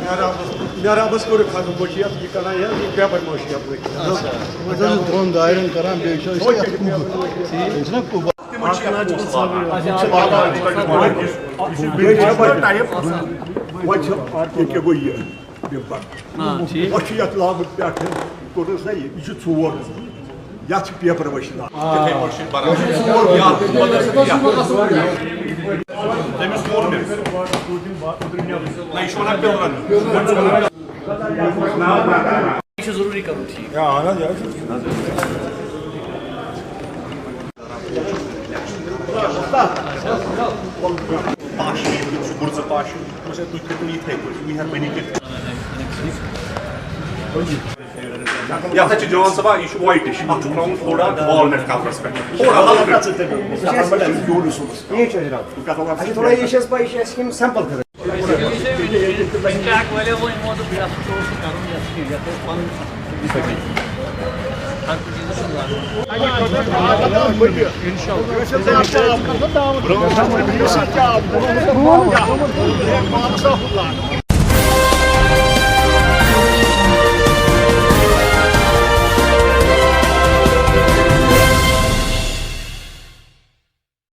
मेराबस core खत्म वो ये करना है ये पेपर मोशी आप मतलब दोन दायरन करान बेशो इसना को क्या गो ये ये लागू पे कोरस ना ये चोर या पेपर वशी जरूरी करूँ ठीक या था जवान सभा ये वाइट है थोड़ा वॉलनट कलर पे थोड़ा हल्का ये चीज रात थोड़ा ये शेस पर ये स्कीम सैंपल कर ट्रैक वाले वो इन मोड पे आप तो करूँ या स्किल या तो फन हर चीज इंशाल्लाह